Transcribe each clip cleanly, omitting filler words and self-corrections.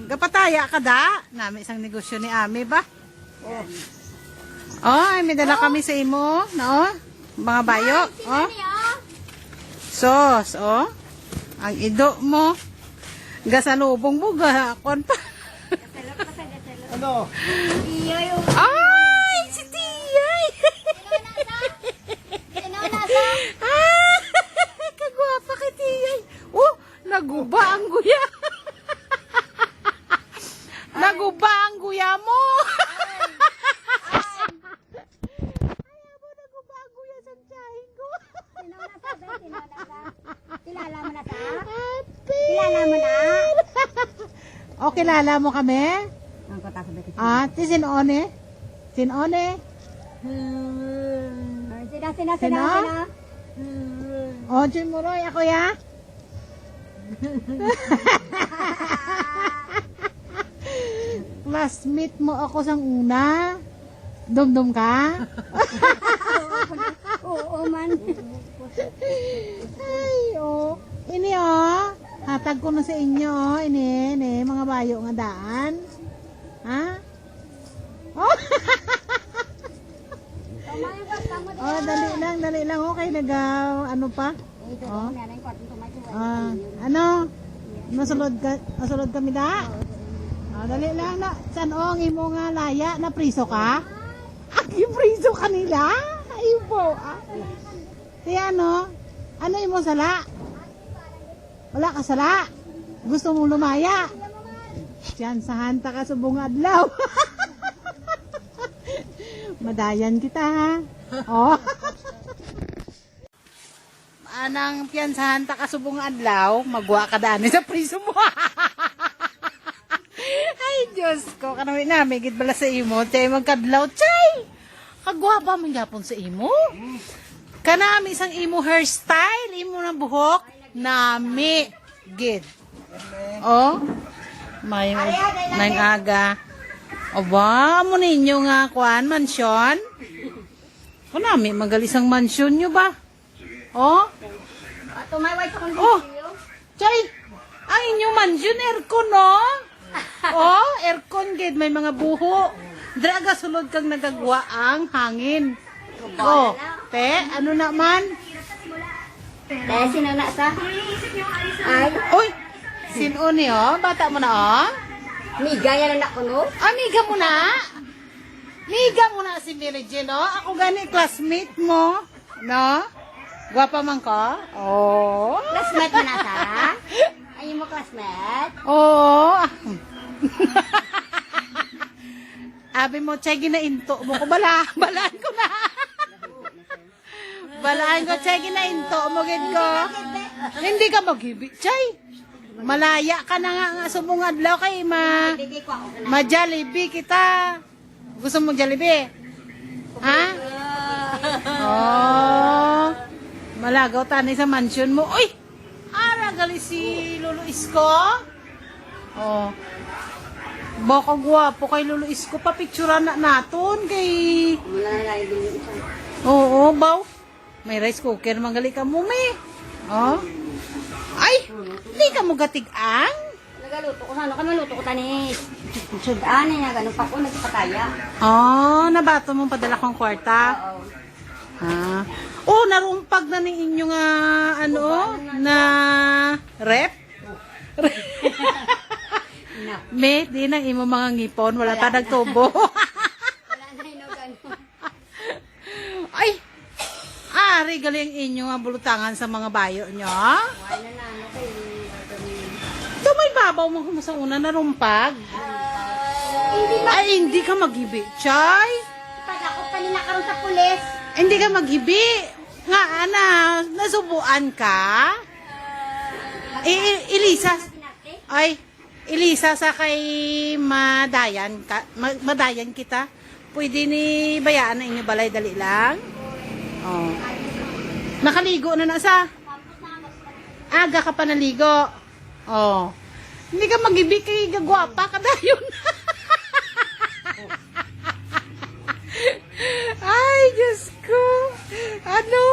Gapataya ka da. Nami isang negosyo ni Ami ba? Oh, ay may dala kami sa imo, no? Mga bayo, oh. Sos, oh. Ang ido mo. Gasalubong mo gahakon pa. Ano? Ay, si Tiyay. Ah, kagwapa kay Tiyay. Oh, naguba ang guya. Naguba ang guya mo. Kilala mo na ta? Kilala mo na? O, kilala mo kami? Ang kota sa betis. Ti sinone? Sinone? Sina. O, Muroy, ako ya? Classmate mo ako sang una. Dumdum ka? Oo man. Ay, oh. Ini, oh. Hatag ko na sa inyo, oh. Ini, mga bayo nga daan. Ha? Oh. Oh, dali lang. Okay, ano pa? Oh. Ano? Nasulod kami da? Oh, dali lang na. San ang imo nga laya na priso ka? Yung priso kanila? Ay po. Tiya ano imo sala? Wala ka sala? Gusto mong lumaya? Diyan sa hanta ka sa bunga adlaw. Madayan kita ha. Oh. Anang piyansahan ta ka sa bunga adlaw, magwa ka dani sa priso mo. Ay, Diyos ko, kanawin na, may bala sa imo, chay magkadlaw, chay! Kagwaba man yapon sa imo. Kanami isang imo hairstyle, imo ng buhok, nami, gid. Oh, may aga. Aba, mo ninyo nga, kuan, mansyon? Kanami, magalisang mansyon nyo ba? Oh? Oh, chay, ang inyong mansyon, aircon, no? Oh, aircon gid may mga buho. Draga sulod kang nagagwa ang hangin. Oh, te, ano naman? Dahil sinana sa? Ay, Uy, sino ni oh? Bata mo na oh? miga yan anak ko no? Amiga mo na? Miga mo na si Mary Jane, oh? Ako gani classmate mo, no? Gwapa man ka? Oh. Classmate mo na sa? Ay mo classmate? Oo. Abi mo, chay, ginainto mo ko. Balaan ko na. Balaan ko, chay, ginainto mo, gid ko. Hindi ka mag-ibig, chay. Malaya ka na nga subong adlaw kay Bigay ko ako na. ma-Jollibee kita. Gusto mo Jollibee? Ha? Oh. Malagaw tani sa mansion mo. Uy! Ara gali si Lolo Isko. Oh. Baka gwapo kay Lolo Isko, papicturean na naton kay. Wala na lang din isa. Oo, baw. May rice cooker manggali ka mo me. Oh. Ay, hindi ka mo gatig-ang? Nagaluto ko sa ano ka maluto ko tani. Sudan niya ganun pa ko nagpataya. Oh, nabato mo padala kong kwarta. Oo. Ah. Oh, narumpag na ni inyo nga ano na rep. Me, di na imo mga ngipon, wala pa nagtubo. Wala na ino ganun. Ay. Ari galing inyo nga bulutangan sa mga bayo nyo. Wala na ano kay So may babaw mo sa una narumpag. Ay, hindi ka magibi, chay. pag ako kanina karon sa pulis. Hindi ka magibi. Nga, ana, nasubuan ka? Elisa. Ay, Elisa sa kay madayan ka, madayan kita. Pwede ni bayaan na inyo balay dali lang. Oh. Nakaligo na sa. Aga ka pa naligo. Oh. Hindi ka magibi kay gagwapa ka dayon. Ay, Diyos ko. Ano?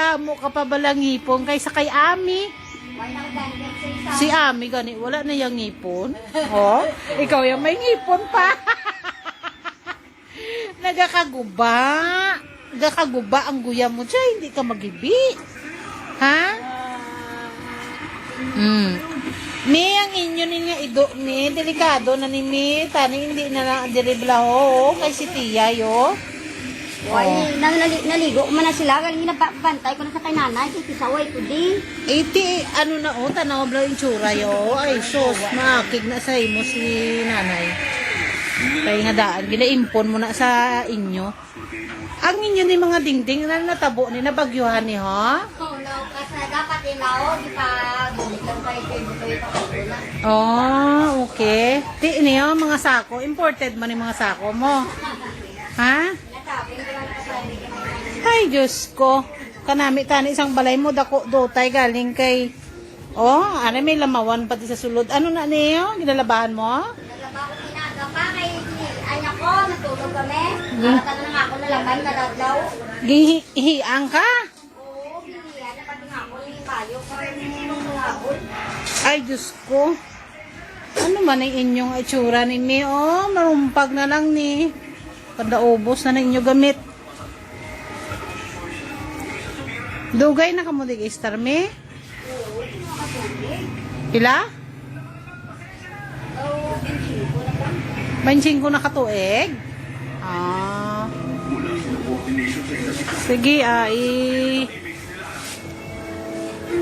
damo ka pa balang ngipon kaysa kay Ami. Wala ko ganit sa isa. Si Ami gani, wala na yung ngipon. Oh, ikaw yung may ngipon pa. Nagakaguba. Nagakaguba ang guya mo siya, hindi ka magibi. Ha? Mi, ang inyo ni nga ido ni, delikado na ni mi, tani hindi na lang diriblaho, kay si Tia yo. Why, naligo ko man na sila. Galing napapantay ko na sa kay nanay. Kisaway ko di. 80, ano na o, tanaw bla yung tsura yo. Ay, sos, maakig na sa imo si nanay. Kaya nga daan, ginaimpon mo na sa inyo. Ang inyo ni mga dingding na natabo ni, nabagyuhan ni ha? Oh, no. Kasi dapat inao, di pa gulit lang kayo ito na. Oh, okay. Ti niyo mga sako, imported man yung mga sako mo. Ha? Nasabi ko lang kasali kami. Ay, Diyos ko. Kanami tani isang balay mo, dako dotay galing kay... Oh, ano may lamawan pati sa sulod. Ano na niyo? Ginalabahan mo? Nalaba ko tinaga pa kay anak ko, natulog kami. Nakatano na nga ako nalaban, naladlaw. Gihiang ka? Oo, biniyan na pati nga ako ng bayo. Parang nilabol. Ay, Diyos ko. Ano man ang inyong itsura ni Mi? Oh, marumpag na lang ni. Padaubos na inyo gamit. Dugay na kamo di Star Mi? Pila? Oo, 25 na lang. 25 na katuig? Ah. Sige,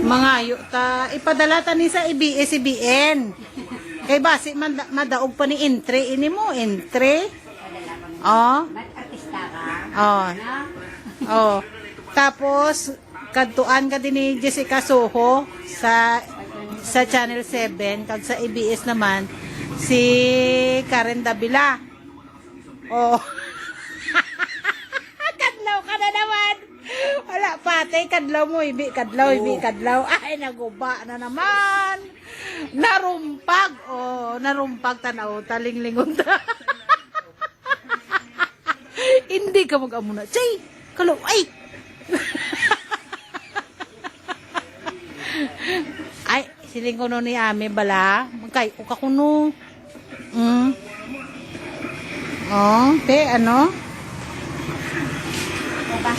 mga ta ipadala ta ni sa ABS-CBN. Kay basi madaog pa ni entry ini mo, entry. Oh. Ba't artista ka? Oh. Na? Oh. Tapos kadtuan ka din ni Jessica Soho sa Channel 7 kag sa ABS naman si Karen Davila. Oh. Kadlaw ka na naman. Wala pati kadlaw mo, ibi kadlaw. Ay naguba na naman. Narumpag. Oh, narumpag tanaw talinglingon ta. Hindi ka mag-amuna. Chay, kalo ay. Ay, siling kuno ni Ame bala. Magkay uka kuno. Oh, te ano? Diba?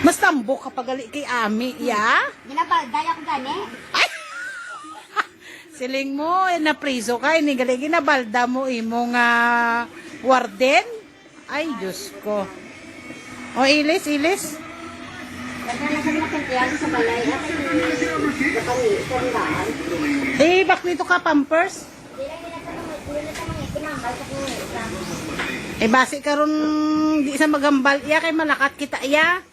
Mas tambok kapag gali kay Ami, ya? Ginabalday ako gani. Ay! Siling mo, na priso ka, inigali ginabalda mo imong warden. Ay, Diyos ko. O, ilis. Naganasan na kantiyan sa balay. Nakami, sa nilaan. Eh, bak nito ka, Pampers? Hindi lang nila pinambal sa kanya. Eh, basi karon di sa magambal iya, kay malakat kita iya.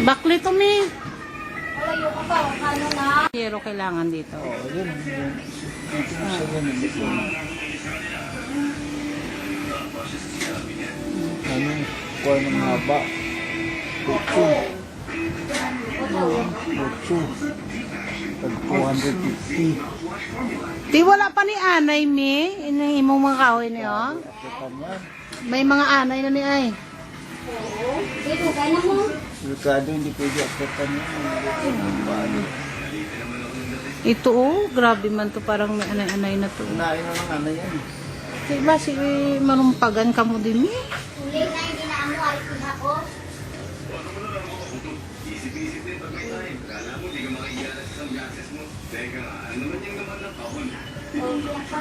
Bakli to mi. Malayo ka ba? Ano na? Pero kailangan dito. Ano? Kuha ng haba. Tutsu. Tag 250. Di wala pa ni anay mi. Ini imong mga kahoy niyo. Kapan yan? May mga anay na ni ay. Oo. Dito, kaya na mo. Delikado, hindi pwede akatan yan. Ito oh, grabe man to, parang may anay-anay na to. Unahin na ng ano yan. Diba si marumpagan ka mo din mi? Uli na hindi na amo. Alis ko ako. Oh, siya pa.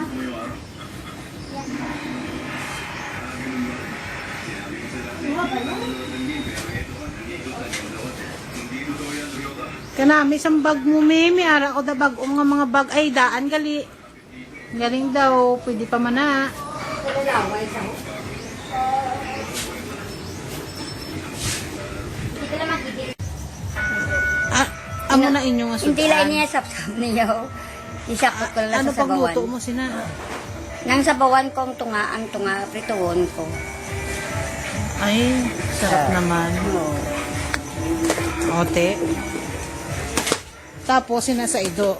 Kanami isang bag mo mi ara ko da bag nga mga bag ay daan gali. Galing daw, pwede pa man na. Laway sa ho. Hindi ko na magigil. Amo na inyo nga Hindi lang sudan. niya sap-sap niya. Isakot ko lang Ano sa sabawan. pagluto mo sina? Nang sabawan kong tunga, ang tunga, prituon ko. Ay, sarap naman. Oo. Ote. Tapos sinasaido.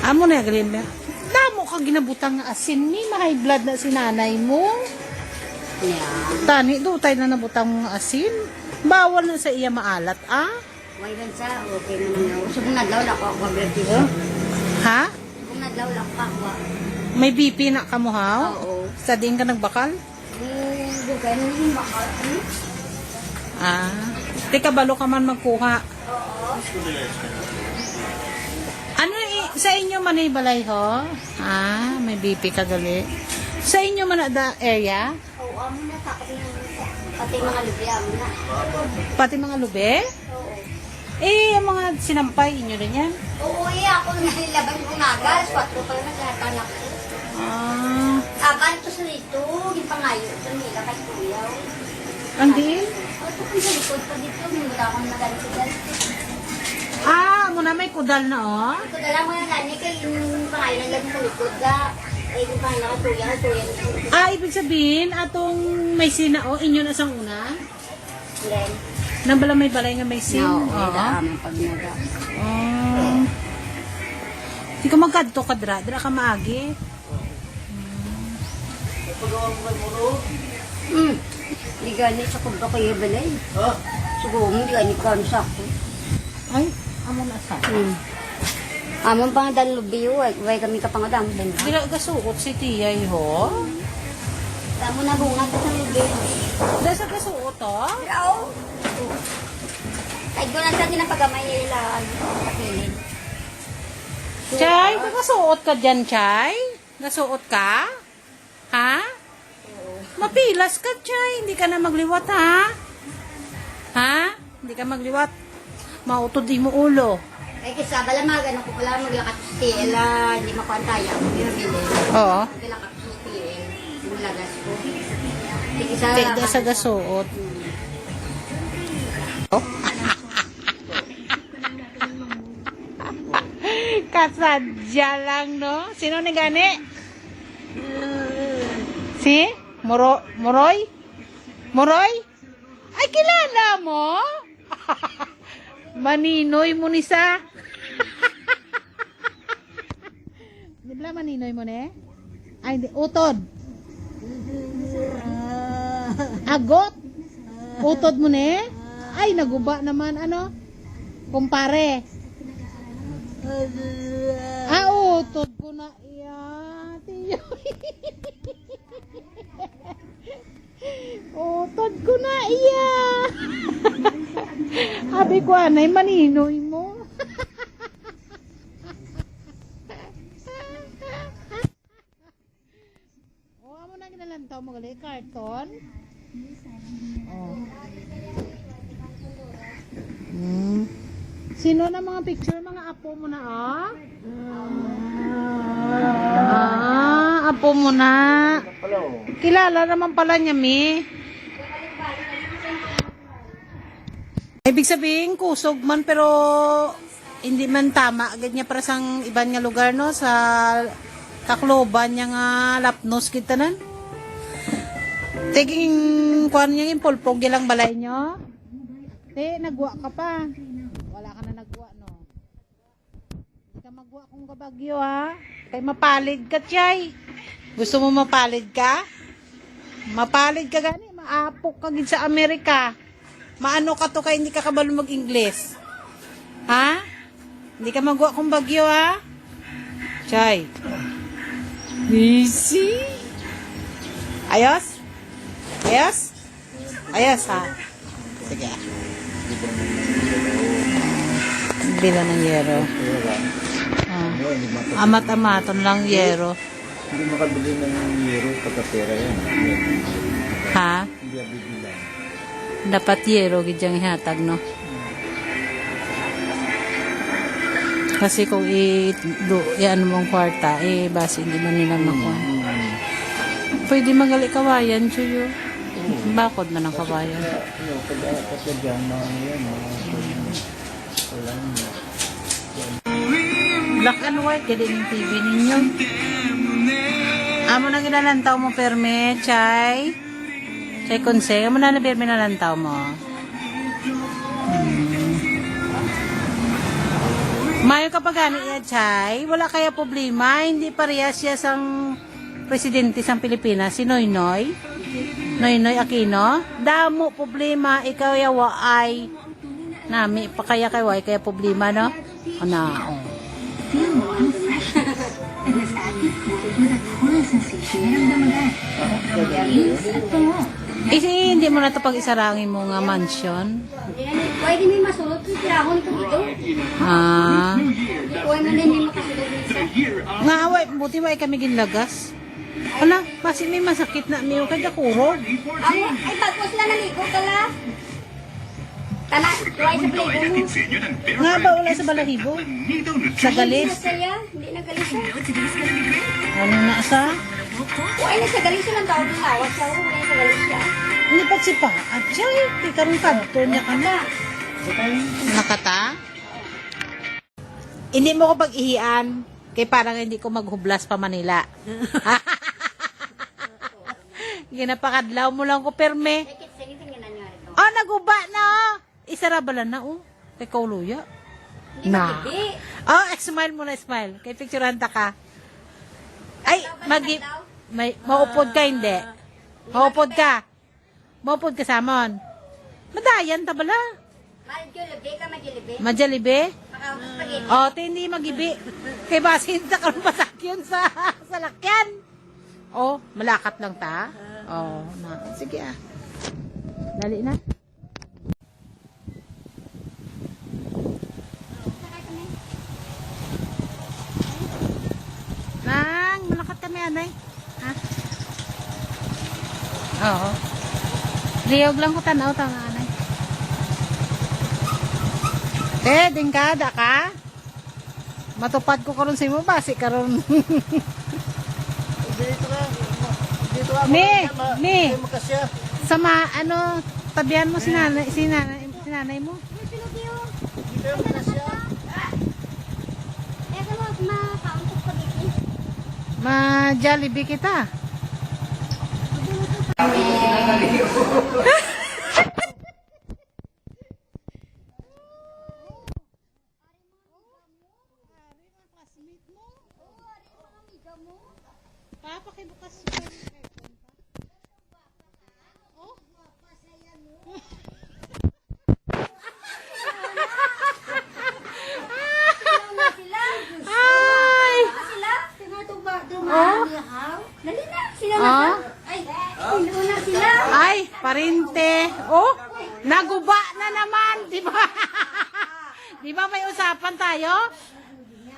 Amo na galing ba? Damo ka ginabutang nga asin ni, ma-high blood na si nanay mo. Yeah. Tani, do tayo na nabutang mga asin. Bawal na sa iya maalat, ah? May gansa, okay naman na. Subong nadlaw lang ko ako, Bertilo. Ha? Subong nadlaw lang ko ako. May BP na kamuhaw? Oo. Sa din ka nagbakal? Dugay na yung bakal. Ah. Di ka balo ka man magkuha. Ano sa inyo man ay balay ho? Ah, may BP ka gali. Sa inyo man da area? Oo, amo na takot ng pati mga lubi, amo na. Pati mga lube? Oo. Eh, ang mga sinampay inyo rin yan? Oo, ako nalilaban ko nagas. 4 pa lang naghatan ako. Ah. Aban to sa dito, yung pangayo. Ito nila kay Kuyaw. Andin? O, ito kung sa likod pa dito, may wala akong nagansigan. Ah, muna may kudal na oh. Ito na lang mga nani, kay yung pangayo ng lagi sa likod ga. Eh, yung pangayo na Kuya, Kuya. Ah, ibig sabihin, atong may sina oh, inyo na sang una? Then, Nang bala may balay nga may sin? no, Oo. amang pag naga. Di ka magkadto ka dra ka maagi. Di gani sa kubra ko yung balay. Ha? Siguro mo, di gani ka sa ako. Ay, amo na sa. Amang pang dalubi, way kami kapangadang. Dira gasuot si tiyay ho. Tamo na bunga sa lubi. Dira sa gasuot oh. Yaw! Ay, doon ang sa pinapagamay nila, kapilin. Chay, gasuot ka dyan, Chay? Gasuot ka? Ha? Mapilas ka, Chay. Hindi ka na magliwat, ha? Ha? Hindi ka magliwat. Mautod di mo ulo. Ay, kasi bala mga ganun ko pala maglakat sa tila, hindi makuantaya. Yung bili. Oo. Maglakat sa tila, yung lagas ko. Sige sa... Kaya sa gasuot. Kasadya lang, no? Sino ni gani? Si? Moroy? Moroy? Ay, kilala mo? Maninoy mo ni sa? Di ba maninoy mo ni? Ay, di. Utod. Agot? Utod mo ni? Ay, naguba naman. Ano? Kumpare. Ah, utod ko na iya. Tiyo. Utod ko na iya. Abi ko anay maninoy mo. Oh, amo na ginalantaw mo gali karton. Oh. Sino na mga picture? Mga apo mo na, ah? Ah, apo mo na. Kilala naman pala niya, mi. Ibig sabihin, kusog man, pero hindi man tama. Agad niya para sang iban nga lugar, no? Sa Tacloban niya nga lapnos kita nan. Taking kuwan niya yung pulpog lang balay niyo. Nagwa ka pa. Wala ka na nagwa, no? Hindi ka magwa kung kabagyo, ha? Kay mapalid ka, Chay. Gusto mo mapalid ka? Mapalid ka gani. Maapok ka gid sa Amerika. Maano ka to kay hindi ka kabalo mag-Ingles? Ha? Hindi ka magwa kung bagyo, ha? Chay. Easy. Ayos? Ayos? Ayos, ha? Sige. Bila ng yero. Amat-amaton lang yero. Hindi makabili ng euro pagka-pera yan. Ha? Hindi bibilang. Dapat yero gidyang ihatag, no? Kasi kung i-ano mong kwarta, basi hindi man nila makuha. Pwede magali kawayan, Chuyo. Bakod na ng kawayan. Pagka-dyan mga yan. Black and white, kaya din yung TV ninyo. Amo na ginalantaw mo, perme, Chay. Chay Konse, amo na perme nalantaw mo. Mayo kapag gani iya, Chay, wala kaya problema, hindi parehas siya sang presidente sang Pilipinas, si Noynoy. Noynoy Aquino. Damo problema, ikaw yawa ay nami, pa kaya kaya problema, no? Ana, oh. Hindi mo na ito pag-isarangin mo nga mansion. Pwede may masulot yung tirahon ito dito. Ah. Pwede na din may makasulot nito. Nga away, buti wa kami ginlagas. Ala, kasi may masakit na miyo kada kurog. Ay, bago sila naligo kala. Tala, tuway sa paligo mo. Nga ba wala sa balahibo? Sa Hindi galis? na saya, hindi na galis siya. Ano na sa? Uy, na sa galis siya lang tawag ng awat siya. Uy, na sa galis siya. Hindi pa si pa. At siya, di karong kanto niya ka na. Nakata? Hindi mo ko pag-ihian. Kaya parang hindi ko maghublas pa Manila. Ginapakadlaw mo lang ko perme. Sige, tingnan niyo ito. Oh, naguba na. Isarabalan na, oh. Kay Kauluya. Na. Hindi. Oh, smile mo na, smile. Kay picturean ta ka. Ay, maupod ka, hindi. Maupod ka. Maupod ka samon. Madayan ta bala. Maljolibe ka, maljolibe. Majalibe. Spaghetti. Oh, hindi magibi. Kay basin ta karon patak yun sa lakyan. Oh, malakat lang ta. Oh, na. Sige ah. Dali na. Nang, malakat kami anay. Ha? Oo. Liyog lang ko tanaw tanga anay. Dingkada ka? Matupad ko karon sa imo basi karon. Dito ka. Ni. Makasya. Sama ano, tabihan mo si nanay mo. Dito yung makasya. Eh, ano, makaon ko spaghetti. Ma-Jollibee kita. Papakibukas yung aircon pa. Oh, papasayan mo. Ay! Sila? Sila Oh? Dali na, sila Oh? na. Ay, sila na sila. Ay, parinte. Oh, naguba na naman, di ba? Di ba may usapan tayo?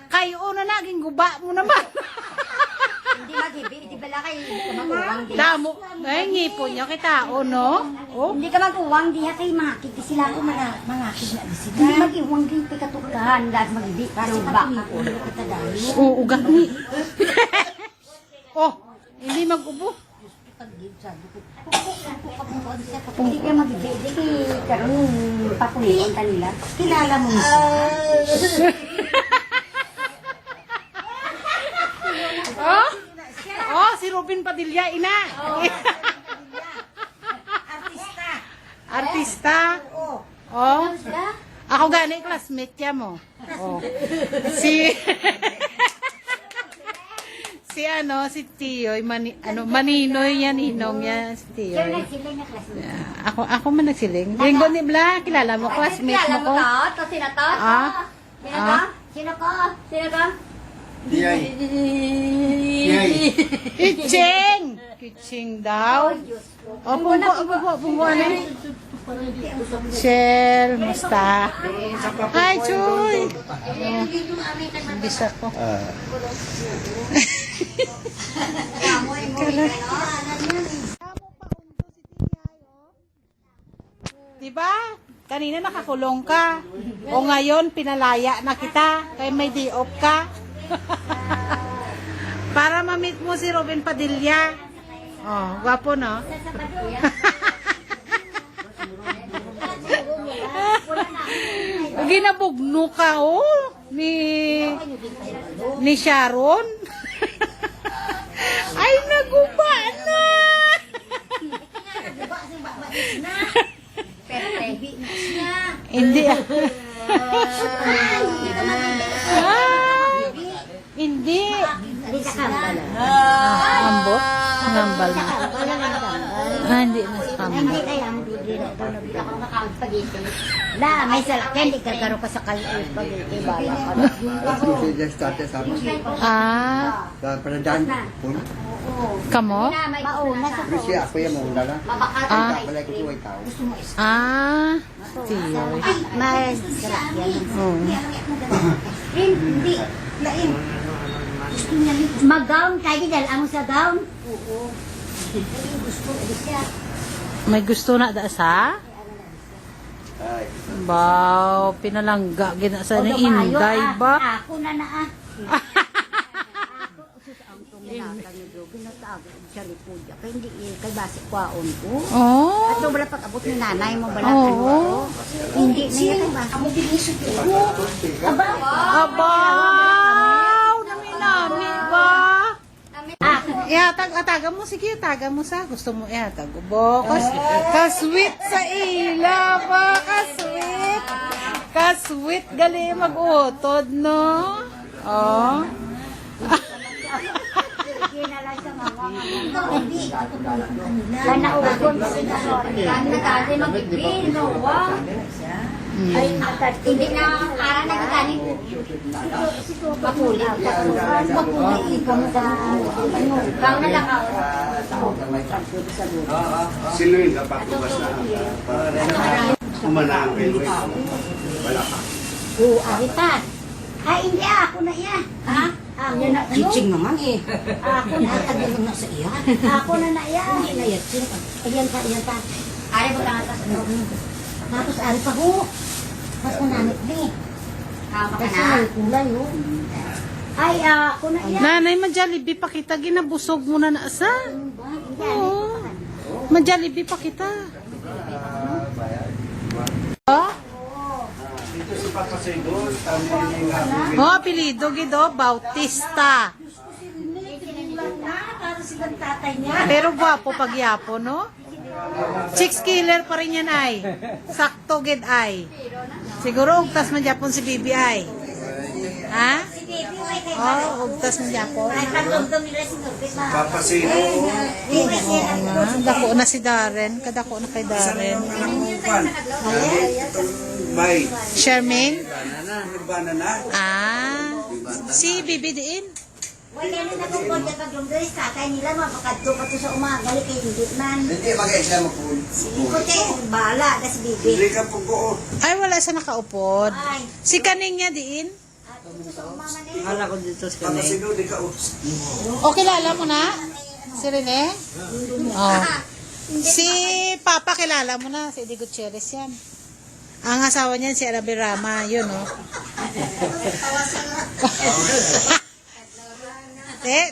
Kayo na naging guba mo naman. Hindi magibi, hindi pala kayo, hindi ka makuwang di. Damo, ay ngipon niya kita, no? Oh, Hindi ka makuwang di, kay mangakit di sila ako mangakit na di sila. Hindi mag-iwang di, pikatukahan, dahil magibi, kasi baka ko, kita dahil. oo, gani. Oh, hindi mag-ubo. Hindi ka magibi, di kay karoon papulion ta nila. Kilala mo siya. Oh? Oh, si Robin Padilla, ina. Artista. Artista. Oh. Ako gani, classmate niya mo. Oh. Si Tiyoy, Maninoy yan, Ninong yan, si Tiyoy. Ako man nagsiling. Linggo ni Bla, kilala mo, classmate Kilala mo ko. mo to? To sino to? Ah? Sino to? Sino ko? Sino ko? Diyay. Kiching! Kiching daw. O, punggo, ano? Shell, musta? Hi, Chuy! Bisa ko. Diba? Kanina nakakulong ka. O ngayon, pinalaya na kita. Kaya may day off ka. Para ma-meet mo si Robin Padilla. Oh, gwapo no? Ginabugno ka oh ni Sharon. Ay naguba na. Pero heavy na siya. Hindi ah. Hindi ka mag Hindi na sa kama. Hindi kaya ang bibili na doon. Nabili ako ng spaghetti. La, may salakyan. Di kagaro ka sa spaghetti. Bala ka na. Kasi just started sa amin. Ah, Sa Panadan. Pun. kamo? Mauna sa Kasi ako yung mauna na. Ah, Wala ko tuway tao. ah, tiyoy. May salakyan. Oh. Hindi. Lain. Mag-gown. Kaya dahil amo sa gown. Oo. Gusto siya. May gusto na da sa? Ay. Baw, pinalangga gina sa ni Inday ba? Ako na na ah. Ang tuminatang ni Bro, binatago siya ripudya. Kaya hindi kay base kwaon ko. Oh. At sobra pag-abot ni nanay mo bala Oo. Hindi na yan kay base. Amo binisod ko. Aba. Abaw, nami ba? Ah, Taga mo, sige, taga mo sa. Gusto mo ihatag. Bo, ka-sweet sa ila ba? Ka-sweet. Ka-sweet, gali mag-utod, no? Oh. kinala sa mga hindi. Kana ugon sa sorry. Kana kasi magbibin no wa. Ay hindi na ara nagkani. Makuli. Makuli ka mo sa ano. Kang na lang ako. Sino yung napakubas na? Kumanaan kayo. Wala pa. Oo, arita. Ay, hindi ako na iya. Ha? Ako na Teaching naman eh. Ako na Tagal na sa iya. Ako na na iya. Inayat sila. Ayan pa. Ari mo lang tas. Tapos ari pa ho. Mas manamit ni. Kasi may kulay ho. Ay, ako na iya. Nanay, ma-Jollibee pa kita. Ginabusog mo na na sa. Oo. Ma-Jollibee pa kita. Oh? Dito si Papa Segol, kami nga. Oh, apelido gido, Bautista. Para silang tatay niya. Pero gwapo pagyapo, no? Chicks killer pa rin yan ay. Sakto gid ay. Siguro ugtas man Japon si BBI. Ha? Si baby, ay kay Oh, ugtas man Japon. Ay, katundong nila si Nurbe pa. Papa Segol. Dako na si Darren. Kadako na kay Darren. May. Charmaine? Banana. Ah. Si Bibi diin. Wala na nagkukod na paglungdoy sa tatay nila, mapakadto pa to sa umaga, kay hindi man. Hindi mag-isla magpul. Ikote, bala, na si Bibi. Hindi ka po ko. Ay, wala sa nakaupod. Ay, Si Kaning niya diin. sa umama na yun. Hala ko dito sa Papa kanay. Segol, di ka us. O, kilala mo na? Si Rene? Oh. Si Papa, kilala mo na. Si Eddie Gutierrez yan. Ang asawa niyan, si Arabi Rama. Yun, oh.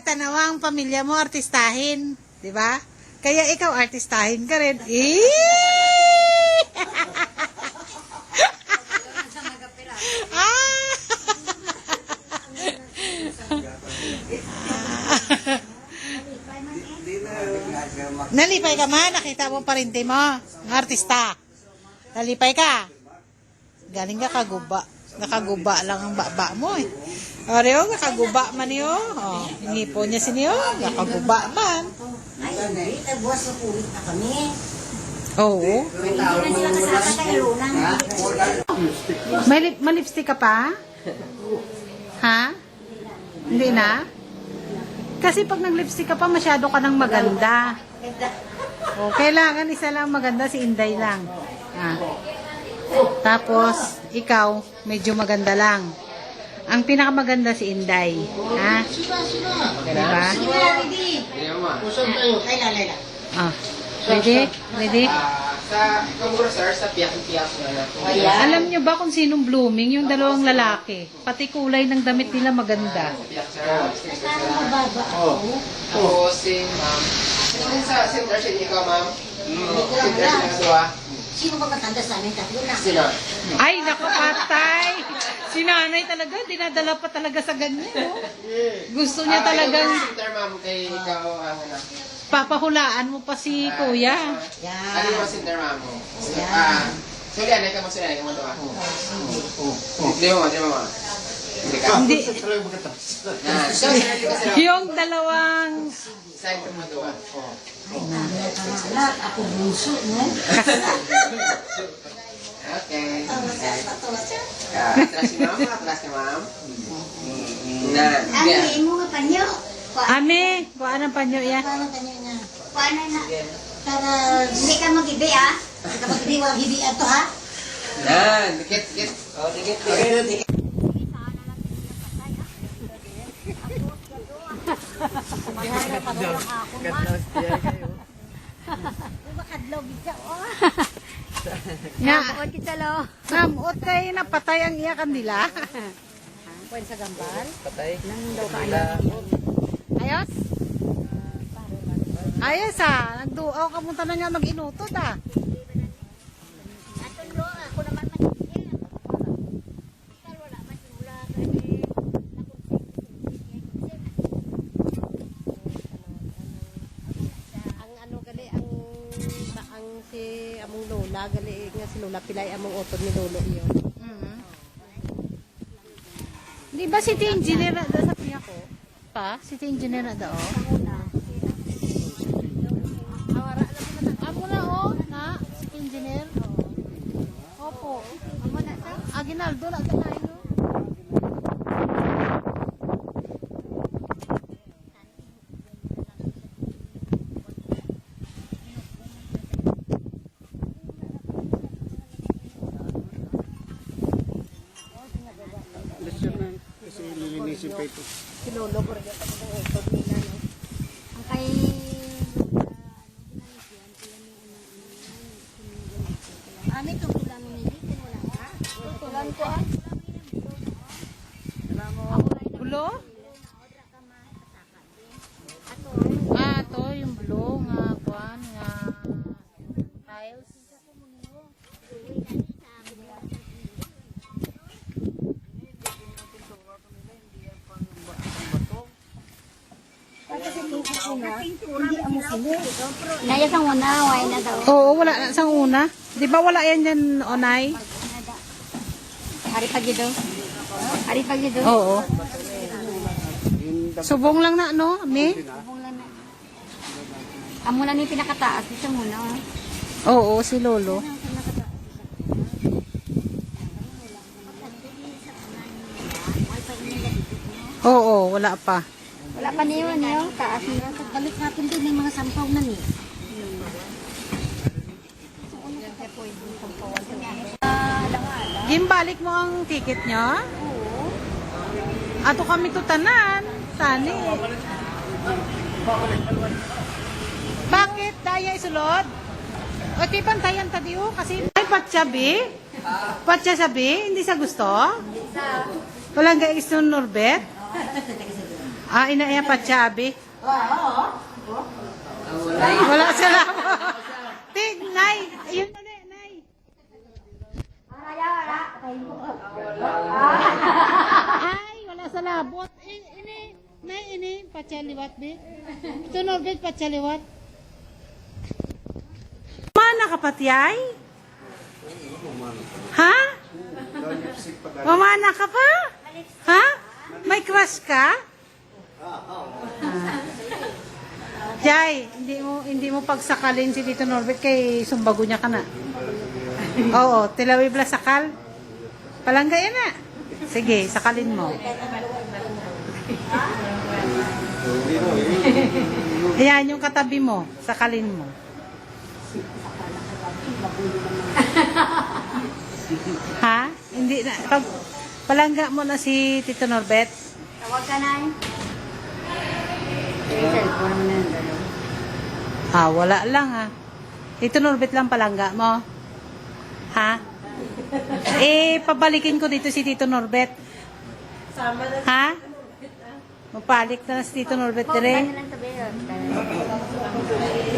Tanawang pamilya mo, artistahin. Di ba? Kaya ikaw, artistahin ka rin. Nalipay ka man, nakita mo parinti mo, ng artista. Nalipay ka. Galing ka kaguba. Nakaguba lang ang baba mo eh. O, Rio, nakaguba man niyo. O, hinipo niya si niyo. Nakaguba man. Ay, hindi, nagbuwas na kulit na kami. Oo. Hindi na sila kasama kay Lunang. May lipstick ka pa? Ha? Hindi na? Kasi pag nag-lipstick ka pa, masyado ka nang maganda. O, kailangan isa lang maganda, si Inday lang. Ah. Tapos, ikaw, medyo maganda lang. Ang pinakamaganda si Inday. Ha? Diba? Ah. Ready? Ready? Sa Kamura sir, sa piyak-piyak na po. Alam nyo ba kung sinong blooming? Yung dalawang lalaki. Pati kulay ng damit nila maganda. Piyak sir. Ako si ma'am. Sino sa center siya ikaw ma'am? Center siya na dua. Sino ba matanda sa amin? Tatlo na. Sino? Ay, nakapatay! Si nanay talaga, dinadala pa talaga sa ganyan. Oh. Gusto niya talagang Yung center ma'am kay ikaw ang anak. papahulaan mo pa si kuya. Ano yung center ma'am mo? Sorry, anay ka mo sila. Anay ka mo dua. Hindi mo, hindi mo. Hindi ka. Hindi, So, sir, hindi ka sila. yung dalawang Sign mo dua. Lahat ako buso, no? Okay. Atras si ma'am, atras si ma'am. Na, Ang yeah. imo nga panyo. Ame, kuha ng panyo ya. Paano kanya niya? Paano na? Para Hindi ka mag-ibi ah. kapag hindi walang hibian to, ha? Yan, dikit, dikit. Oh, dikit, dikit. Nga, Bukod kita lo. namuot kayo na patay ang iya kandila. Pwede sa gambal. Patay. Nang daw ka ano. Ayos? Ayos ah, nagduaw ka munta na nga mag-inutod ah. Atong lo, ako naman mag-ibi. Wala man simula ka ni. Ang ano gali ang si among lola gali nga si lola pilay among utod ni lolo iyo. Di ba si engineer na da sa pinya ko? Pa? Si engineer na da oh. Awara lang na amo na oh na si engineer. Opo. Amo na sa. Aginaldo na da kayo. Kasi lilinisin pa ito. Si lolo ko rin among utod nila no. Ang kay Ami tutulan ni dito wala ka. Tutulan ko ah. Bulo? Ah, to yung bulo nga kuan nga tiles. Naya sang una, way na daw. Oo, wala na sang una. Di ba wala yan yan, Onay? Hari pagido. Hari pagido. Oo. Subong lang na, no? Me? Amo na ni pinakataas dito muna. Oo, si Lolo. Oo, wala pa. Wala pa niyo niyo taas niyo. Balik natin din yung mga sampaw na ni. Gimbalik mo ang ticket nyo? Ato kami tutanan. Tani. Bakit? Daya isulod? Okay, pantayan tadiyo kasi ay patsabi. Patsa sabi, hindi sa gusto? Walang gais ng Norbert? Ah, inaya patsabi. Wala sila. Tig, Nay. Ayun na, Nay. Ay, wala sa labot. Ini, Nay, ini, patsaliwat, be. Ito, Norbert, patsaliwat. Mana ka patyay? Ha? Mamana ka pa? Ha? May crush ka? Jai, hindi mo pagsakalin si Tito Norbert kay sumbago niya ka na. Oo, tilawi bla sakal. Palanggay na. Sige, sakalin mo. Ayan, yung katabi mo, sakalin mo. Ha? Hindi na. Palangga mo na si Tito Norbert. Tawag ka na. Cellphone mo na yung dalawa. Ah, wala lang ha. Tito Norbert lang palangga mo. Ha? Eh, pabalikin ko dito si Tito Norbert. Ha? Mapalik na si Tito Norbert dire. Ano lang sabihin?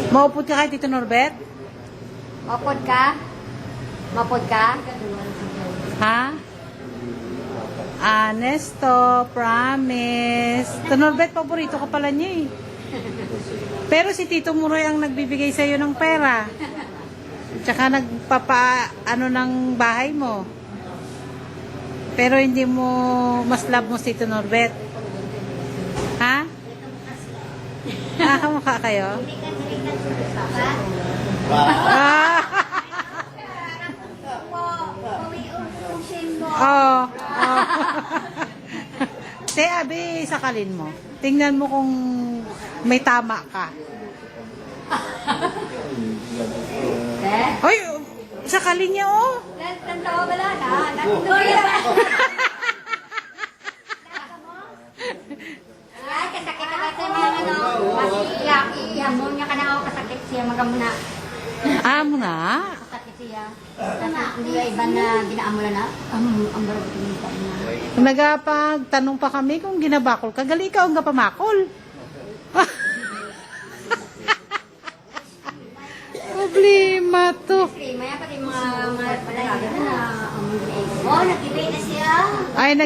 Maupod ka kay Tito Norbert? Mapod ka? Mapod ka? Ha? Honesto, promise. Tito Norbert, paborito ka pala niya eh. Pero si Tito Muroy ang nagbibigay sa'yo ng pera. Tsaka ano ng bahay mo. Pero hindi mo mas love mo si Tito Norbert. Ha? Kamukha kayo? Hindi ka Ah. Oh. Oh. Te, abi, sakalin mo. Tingnan mo kung may tama ka. Hoy, sakalin niya, oh. Ay, kasakit ka kasi mga ano. Ihamon niya ka na ako kasakit siya. Magamuna. Amo na. Kasakit siya. Hindi yung iba na ginaamulan na. Ang barang pinita na. Nagapagtanong pa kami kung ginabakol ka. Gali ka, ang gapamakol. Problema to. Maya pati mga palagi na oh, nag-ibig na siya. Ay,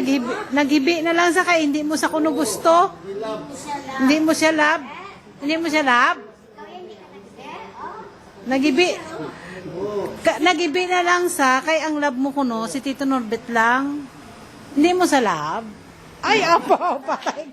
naghibi na lang sa kay. Hindi mo sa kuno gusto. Hindi mo siya love. Hindi mo siya love. Nagibi. Nagibi na lang sa kay ang love mo kuno si Tito Norbert lang. Hindi mo sa love. Ay, apa, patay.